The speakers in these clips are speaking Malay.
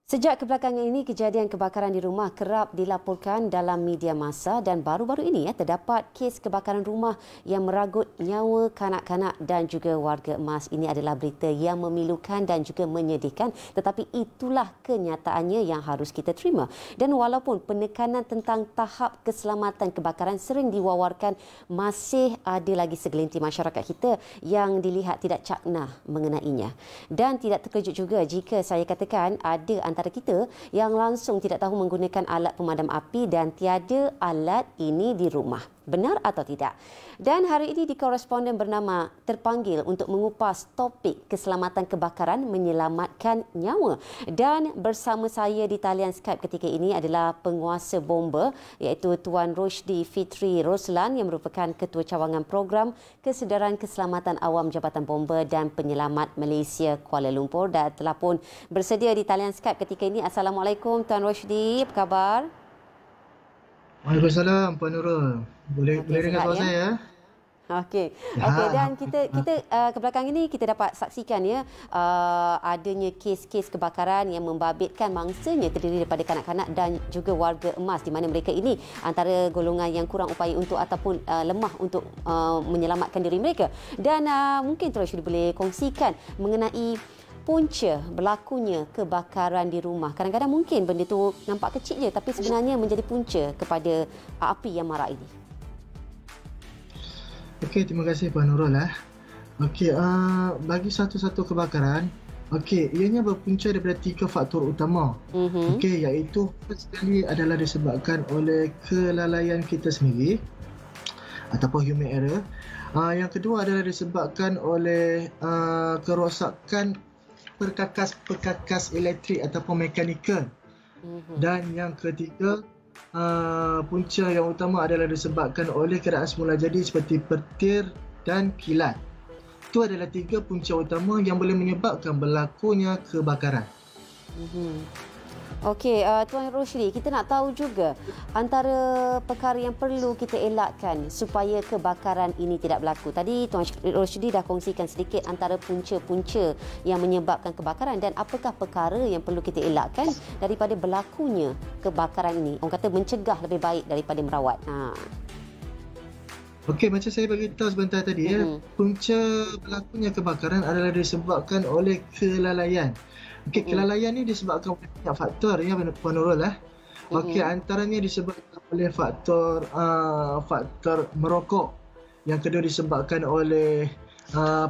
Sejak kebelakangan ini, kejadian kebakaran di rumah kerap dilaporkan dalam media massa dan baru-baru ini terdapat kes kebakaran rumah yang meragut nyawa kanak-kanak dan juga warga emas. Ini adalah berita yang memilukan dan juga menyedihkan, tetapi itulah kenyataannya yang harus kita terima. Dan walaupun penekanan tentang tahap keselamatan kebakaran sering diwawarkan, masih ada lagi segelintir masyarakat kita yang dilihat tidak cakna mengenainya. Dan tidak terkejut juga jika saya katakan ada antara kita yang langsung tidak tahu menggunakan alat pemadam api dan tiada alat ini di rumah. Benar atau tidak? Dan hari ini di koresponden bernama terpanggil untuk mengupas topik keselamatan kebakaran menyelamatkan nyawa. Dan bersama saya di talian Skype ketika ini adalah penguasa bomba iaitu Tuan Roshdi Fitri Roslan yang merupakan Ketua Cawangan Program Kesedaran Keselamatan Awam Jabatan Bomba dan Penyelamat Malaysia Kuala Lumpur dan telah pun bersedia di talian Skype ketika ini. Assalamualaikum Tuan Roshdi, apa khabar? Waalaikumsalam Puan Nurul. Boleh dengar suara saya? Okey. Ya, Dan kita kebelakangan ini kita dapat saksikan adanya kes-kes kebakaran yang membabitkan mangsanya terdiri daripada kanak-kanak dan juga warga emas di mana mereka ini antara golongan yang kurang upaya untuk ataupun lemah untuk menyelamatkan diri mereka. Dan mungkin Tuan Syuri boleh kongsikan mengenai punca berlakunya kebakaran di rumah. Kadang-kadang mungkin benda itu nampak kecil je tapi sebenarnya menjadi punca kepada api yang marak ini. Okey, terima kasih Puan Nurul. Okey, bagi satu-satu kebakaran, ianya berpunca daripada 3 faktor utama. Okey, iaitu first sekali adalah disebabkan oleh kelalaian kita sendiri ataupun human error. Yang kedua adalah disebabkan oleh kerosakan perkakas elektrik ataupun mekanikal. Dan yang ketiga, punca yang utama adalah disebabkan oleh keadaan semula jadi seperti petir dan kilat. Itu adalah 3 punca utama yang boleh menyebabkan berlakunya kebakaran. Okey, Tuan Roshdi, kita nak tahu juga antara perkara yang perlu kita elakkan supaya kebakaran ini tidak berlaku. Tadi Tuan Roshdi dah kongsikan sedikit antara punca-punca yang menyebabkan kebakaran dan apakah perkara yang perlu kita elakkan daripada berlakunya kebakaran ini. Orang kata mencegah lebih baik daripada merawat. Okey, macam saya bagi tahu sebentar tadi punca berlakunya kebakaran adalah disebabkan oleh kelalaian. Okey, kelalaian ni disebabkan oleh banyak faktor Puan Nurul Okey, antaranya disebabkan oleh faktor merokok. Yang kedua disebabkan oleh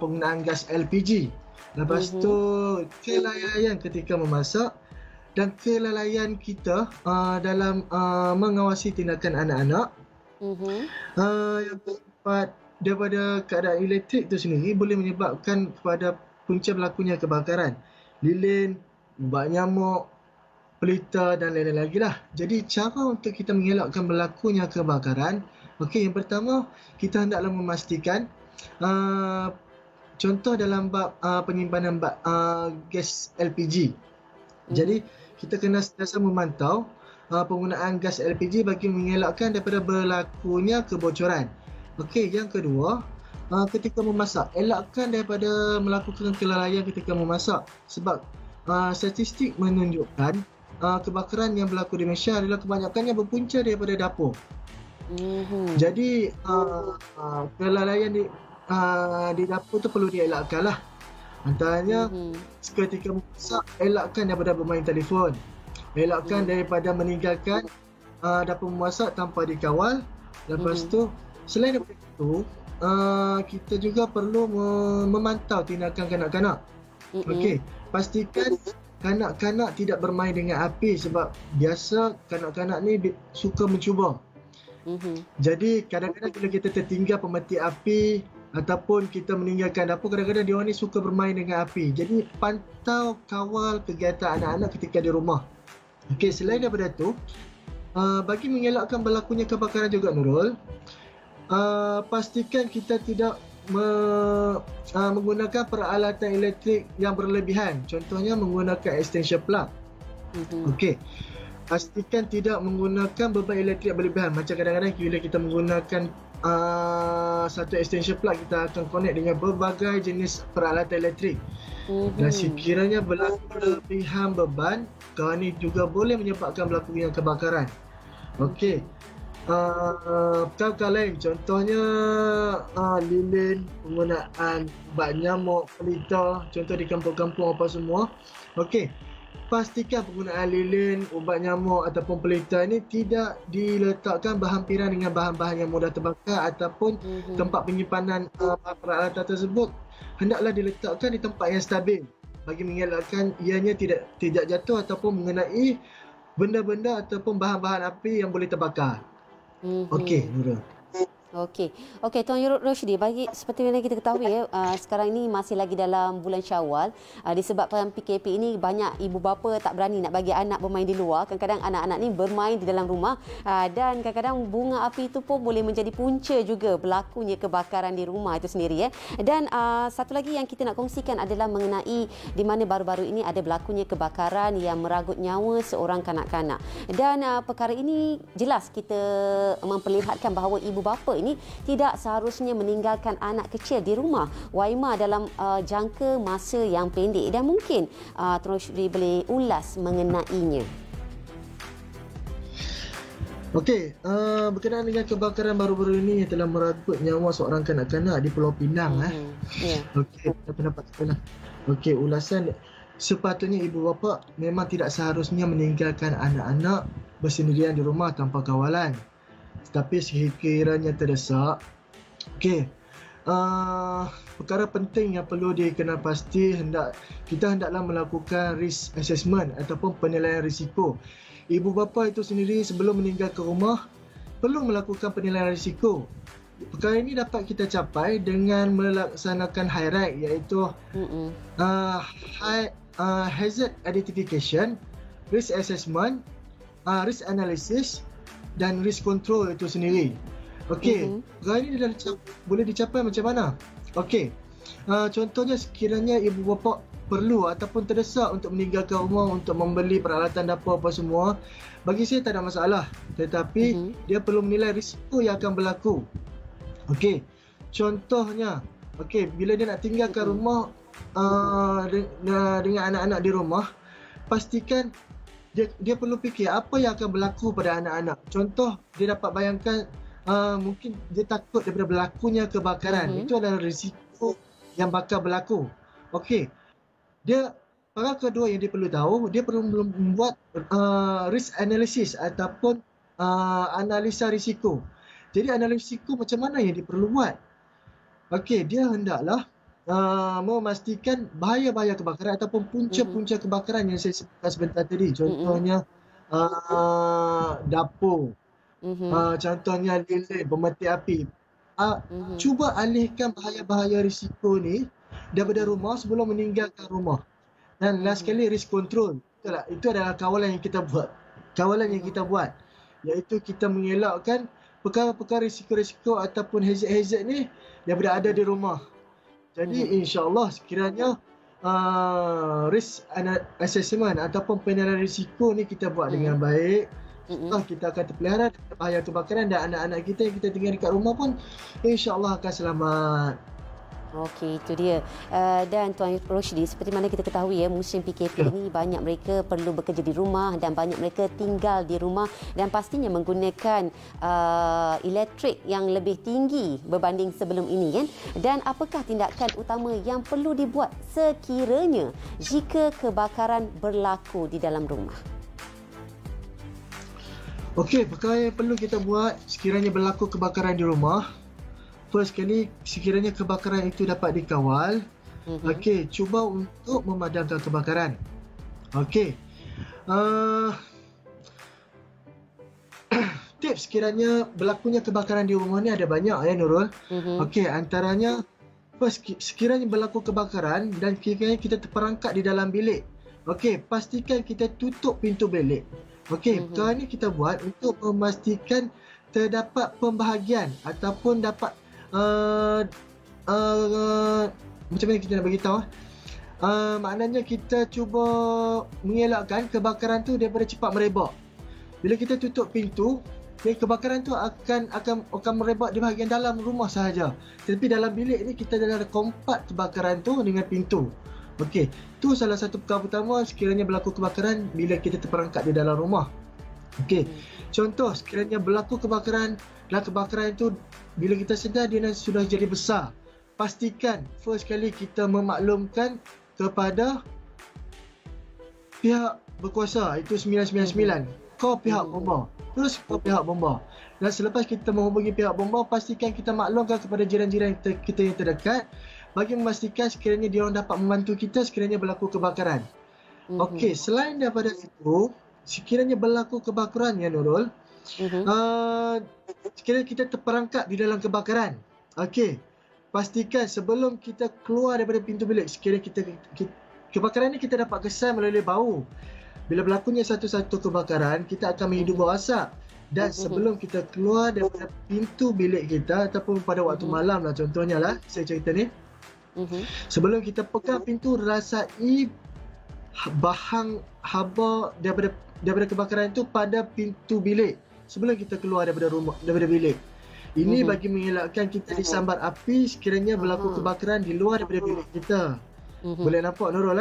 penggunaan gas LPG. Lepas tu kelalaian ketika memasak dan kelalaian kita dalam mengawasi tindakan anak-anak. Yang keempat, daripada keadaan elektrik itu sendiri boleh menyebabkan kepada punca berlakunya kebakaran. Lilin, ubat nyamuk, pelita dan lain-lain lagi lah. Jadi cara untuk kita mengelakkan berlakunya kebakaran, yang pertama kita hendaklah memastikan contoh dalam bab penyimpanan gas LPG. Jadi kita kena sentiasa memantau penggunaan gas LPG bagi mengelakkan daripada berlakunya kebocoran. Yang kedua, ketika memasak, elakkan daripada melakukan kelalaian ketika memasak sebab statistik menunjukkan kebakaran yang berlaku di Malaysia adalah kebanyakannya berpunca daripada dapur. Jadi kelalaian di dapur tu perlu dielakkan lah. Antaranya ketika memasak, elakkan daripada bermain telefon, elakkan daripada meninggalkan dapur memasak tanpa dikawal. Lepas tu, selain daripada itu, kita juga perlu memantau tindakan kanak-kanak. Pastikan kanak-kanak tidak bermain dengan api sebab biasa kanak-kanak ni suka mencuba. Jadi kadang-kadang bila kita tertinggal pemetik api ataupun kita meninggalkan dapur, kadang-kadang diorang ni suka bermain dengan api. Jadi pantau, kawal kegiatan anak-anak ketika di rumah. Selain daripada itu, bagi mengelakkan berlakunya kebakaran juga Nurul, pastikan kita tidak menggunakan peralatan elektrik yang berlebihan. Contohnya menggunakan extension plug. pastikan tidak menggunakan beban elektrik berlebihan. Macam kadang-kadang bila kita menggunakan satu extension plug, kita akan connect dengan berbagai jenis peralatan elektrik. Dan sekiranya berlaku kelebihan beban, kerana ini juga boleh menyebabkan berlakunya kebakaran. Okey. Perkara lain, contohnya lilin, penggunaan ubat nyamuk, pelita, contoh di kampung-kampung apa semua. Okey. Pastikan penggunaan lilin, ubat nyamuk ataupun pelita ini tidak diletakkan berhampiran dengan bahan-bahan yang mudah terbakar ataupun tempat penyimpanan peralatan tersebut hendaklah diletakkan di tempat yang stabil bagi mengelakkan ianya tidak jatuh ataupun mengenai benda-benda ataupun bahan-bahan api yang boleh terbakar. Okey, Nurul. Okey, Tuan Roshdi, bagi seperti mana kita ketahui sekarang ini masih lagi dalam bulan Syawal. Disebabkan PKP ini, banyak ibu bapa tak berani nak bagi anak bermain di luar. Kadang-kadang anak-anak ni bermain di dalam rumah dan kadang-kadang bunga api itu pun boleh menjadi punca juga berlakunya kebakaran di rumah itu sendiri. Dan satu lagi yang kita nak kongsikan adalah mengenai di mana baru-baru ini ada berlakunya kebakaran yang meragut nyawa seorang kanak-kanak. Dan perkara ini jelas kita memperlihatkan bahawa ibu bapa ini tidak seharusnya meninggalkan anak kecil di rumah Waima dalam jangka masa yang pendek, dan mungkin Tuan Roshdi boleh ulas mengenainya. Okey, berkenaan dengan kebakaran baru-baru ini yang telah meragut nyawa seorang kanak-kanak di Pulau Pinang. Okey, pendapat saya. Okey, ulasan, sepatutnya ibu bapa memang tidak seharusnya meninggalkan anak-anak bersendirian di rumah tanpa kawalan. Tetapi sekiranya terdesak, perkara penting yang perlu dikenal pasti, kita hendaklah melakukan risk assessment ataupun penilaian risiko. Ibu bapa itu sendiri sebelum meninggal ke rumah perlu melakukan penilaian risiko. Perkara ini dapat kita capai dengan melaksanakan HIRAC, iaitu hazard identification, risk assessment, risk analysis dan risk control itu sendiri. Okey, perkara ini boleh dicapai macam mana? Okey, contohnya sekiranya ibu bapa perlu ataupun terdesak untuk meninggalkan rumah untuk membeli peralatan dapur apa semua, bagi saya tak ada masalah. Tetapi dia perlu menilai risiko yang akan berlaku. Okey, contohnya, bila dia nak tinggalkan rumah dengan anak-anak di rumah, pastikan dia perlu fikir apa yang akan berlaku pada anak-anak. Contoh, dia dapat bayangkan mungkin dia takut daripada berlakunya kebakaran. Itu adalah risiko yang bakal berlaku. Okey. Perkara kedua yang dia perlu tahu, dia perlu membuat risk analysis ataupun analisa risiko. Jadi analisa risiko macam mana yang dia perlu buat? Okey, dia hendaklah memastikan bahaya-bahaya kebakaran ataupun punca-punca kebakaran yang saya sebutkan sebentar tadi. Contohnya dapur, contohnya lilin, pemati api. Cuba alihkan bahaya-bahaya risiko ni daripada rumah sebelum meninggalkan rumah. Dan last sekali, risk control. Itu adalah kawalan yang kita buat. Iaitu kita mengelakkan perkara-perkara risiko-risiko ataupun hazard-hazard ni daripada ada di rumah. Jadi insya-Allah sekiranya risk assessment ataupun penilaian risiko ni kita buat dengan baik, kita akan terpelihara dari bahaya kebakaran, dan anak-anak kita yang kita tinggal dekat rumah pun insya-Allah akan selamat. Okey, itu dia. Dan Tuan Roshdi, seperti mana kita ketahui musim PKP ini banyak mereka perlu bekerja di rumah dan banyak mereka tinggal di rumah dan pastinya menggunakan elektrik yang lebih tinggi berbanding sebelum ini, kan? Dan apakah tindakan utama yang perlu dibuat sekiranya jika kebakaran berlaku di dalam rumah? Okey, perkara yang perlu kita buat sekiranya berlaku kebakaran di rumah. First sekali, sekiranya kebakaran itu dapat dikawal, cuba untuk memadamkan kebakaran. Tips sekiranya berlakunya kebakaran di rumah ni ada banyak Nurul. Antaranya, first, sekiranya berlaku kebakaran dan sekiranya kita terperangkap di dalam bilik, pastikan kita tutup pintu bilik. Perkara ni kita buat untuk memastikan terdapat pembahagian ataupun dapat macam mana kita nak beritahu, maknanya kita cuba mengelakkan kebakaran tu daripada cepat merebak. Bila kita tutup pintu, kebakaran tu akan merebak di bahagian dalam rumah sahaja. Tetapi dalam bilik ni kita dah ada kompat kebakaran tu dengan pintu. Okey, tu salah satu perkara utama sekiranya berlaku kebakaran bila kita terperangkap di dalam rumah. Okey, contoh sekiranya berlaku kebakaran, dan kebakaran itu bila kita sedar dia sudah jadi besar, pastikan first kali kita memaklumkan kepada pihak berkuasa, itu 999. Kau pihak bomba. Terus kau pihak bomba. Dan selepas kita menghubungi pihak bomba, pastikan kita maklumkan kepada jiran-jiran kita yang terdekat bagi memastikan sekiranya dia orang dapat membantu kita sekiranya berlaku kebakaran. Okey, selain daripada itu, sekiranya berlaku kebakaran ya Nurul, sekiranya kita terperangkap di dalam kebakaran, okey, pastikan sebelum kita keluar daripada pintu bilik, sekiranya kebakaran ni kita dapat kesan melalui bau. Bila berlakunya satu-satu kebakaran, kita akan menghidu bau asap. Dan sebelum kita keluar daripada pintu bilik kita, ataupun pada waktu malam lah contohnya lah, saya cerita ni. Sebelum kita pegang pintu, rasai bahang haba daripada kebakaran itu pada pintu bilik. Sebelum kita keluar daripada bilik. Ini bagi mengelakkan kita disambar api sekiranya berlaku kebakaran di luar daripada bilik kita. Boleh nampak Nurul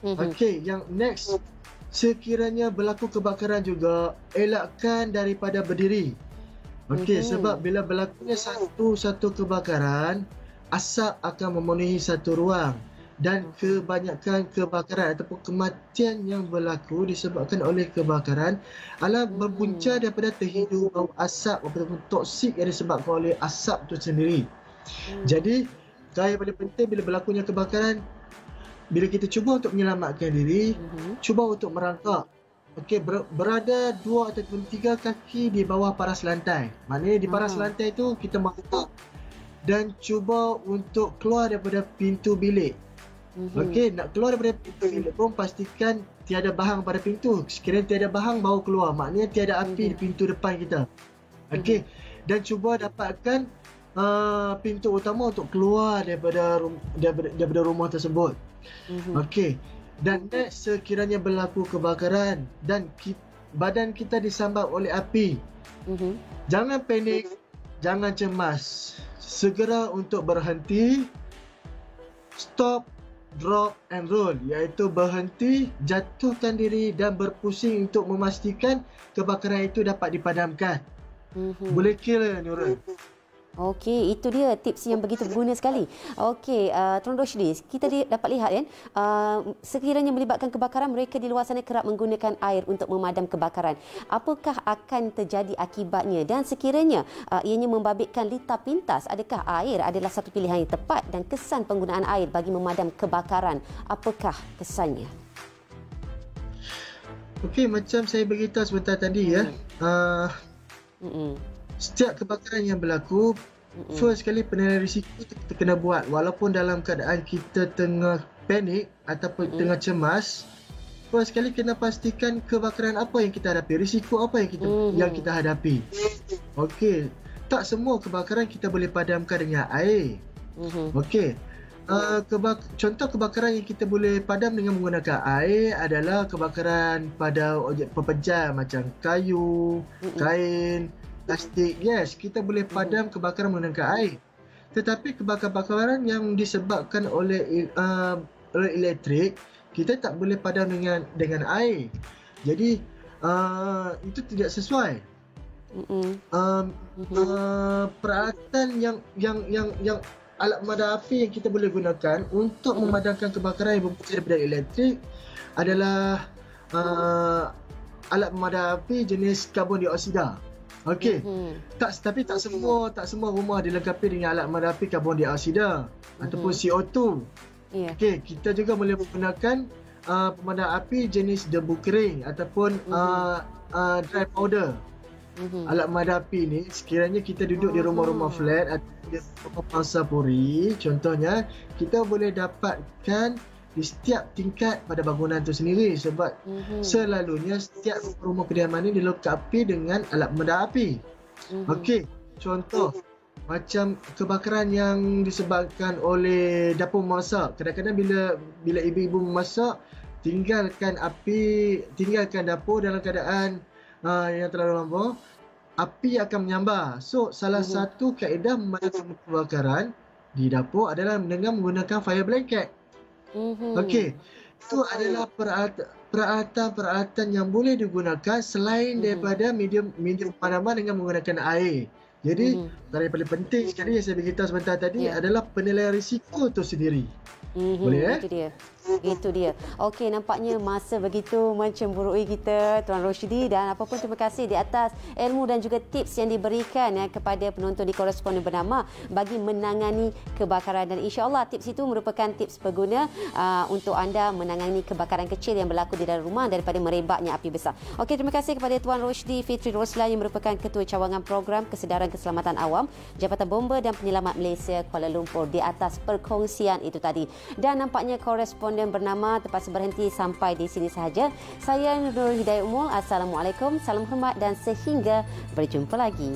Okey, yang next, sekiranya berlaku kebakaran juga, elakkan daripada berdiri. Okey, sebab bila berlakunya satu kebakaran, asap akan memenuhi satu ruang. Dan kebanyakan kebakaran ataupun kematian yang berlaku disebabkan oleh kebakaran adalah berpunca daripada terhidu bau asap ataupun toksik yang disebabkan oleh asap itu sendiri. Jadi, yang paling penting bila berlakunya kebakaran, bila kita cuba untuk menyelamatkan diri, cuba untuk merangkak. Okey, berada 2 ataupun 3 kaki di bawah paras lantai. Maknanya di paras lantai tu kita merangkak dan cuba untuk keluar daripada pintu bilik. Okey, nak keluar daripada pintu bilik pun pastikan tiada bahang pada pintu. Sekiranya tiada bahang, baru keluar. Maknanya tiada api di pintu depan kita. Okey, dan cuba dapatkan pintu utama untuk keluar daripada rumah tersebut. Okey, dan next, sekiranya berlaku kebakaran dan badan kita disambar oleh api, jangan panik, jangan cemas. Segera untuk berhenti, stop, drop and roll, iaitu berhenti, jatuhkan diri dan berpusing untuk memastikan kebakaran itu dapat dipadamkan. Boleh kira Nurul. Okey, itu dia tips yang begitu berguna sekali. Okey, Tuan Roshdi, kita dapat lihat kan, sekiranya melibatkan kebakaran, mereka di luar sana kerap menggunakan air untuk memadam kebakaran. Apakah akan terjadi akibatnya? Dan sekiranya ianya membabitkan lita pintas, adakah air adalah satu pilihan yang tepat? Dan kesan penggunaan air bagi memadam kebakaran, apakah kesannya? Okey, macam saya beritahu sebentar tadi setiap kebakaran yang berlaku, first sekali penilaian risiko kita kena buat. Walaupun dalam keadaan kita tengah panik ataupun tengah cemas, first sekali kena pastikan kebakaran apa yang kita hadapi, risiko apa yang kita hadapi. Okey, tak semua kebakaran kita boleh padamkan dengan air. Okey, contoh kebakaran yang kita boleh padam dengan menggunakan air adalah kebakaran pada objek pepejal macam kayu, kain, plastik. Yes, kita boleh padam kebakaran menggunakan air. Tetapi kebakaran yang disebabkan oleh elektrik, kita tak boleh padam dengan air. Jadi itu tidak sesuai. Peralatan yang alat pemadam api yang kita boleh gunakan untuk memadamkan kebakaran yang berpunca daripada elektrik adalah alat pemadam api jenis karbon dioksida. Okey. Tapi tak semua rumah dilengkapi dengan alat pemadam api karbon dioksida ataupun CO2. Okey, kita juga boleh menggunakan pemadam api jenis debu kering ataupun dry powder. Alat pemadam api ni sekiranya kita duduk di rumah-rumah flat atau di rumah pangsapuri, contohnya, kita boleh dapatkan di setiap tingkat pada bangunan itu sendiri sebab selalunya setiap rumah kediaman ini dilengkapi dengan alat pemadam api. Okey, contoh macam kebakaran yang disebabkan oleh dapur memasak. Kadang-kadang bila ibu-ibu memasak, tinggalkan dapur dalam keadaan yang terlalu lama, api akan menyambar. So, salah satu kaedah memadamkan kebakaran di dapur adalah dengan menggunakan fire blanket. Okey. Itu adalah peralatan-peralatan yang boleh digunakan selain daripada medium pemadaman dengan menggunakan air. Jadi, perkara yang paling penting sekali yang saya beritahu sebentar tadi adalah penilaian risiko itu sendiri. Boleh Itu dia. Itu dia. Okey, nampaknya masa begitu mencemburui kita, Tuan Roshdi, dan apapun terima kasih di atas ilmu dan juga tips yang diberikan kepada penonton di Koresponden Bernama bagi menangani kebakaran, dan insya-Allah tips itu merupakan tips berguna untuk anda menangani kebakaran kecil yang berlaku di dalam rumah daripada merebaknya api besar. Okey, terima kasih kepada Tuan Roshdi Fitri Roslan yang merupakan Ketua Cawangan Program Kesedaran Keselamatan Awam Jabatan Bomba dan Penyelamat Malaysia Kuala Lumpur di atas perkongsian itu tadi. Dan nampaknya Koresponden Bernama terpaksa berhenti sampai di sini sahaja. Saya Nur Hidayat Umul. Assalamualaikum, salam hormat dan sehingga berjumpa lagi.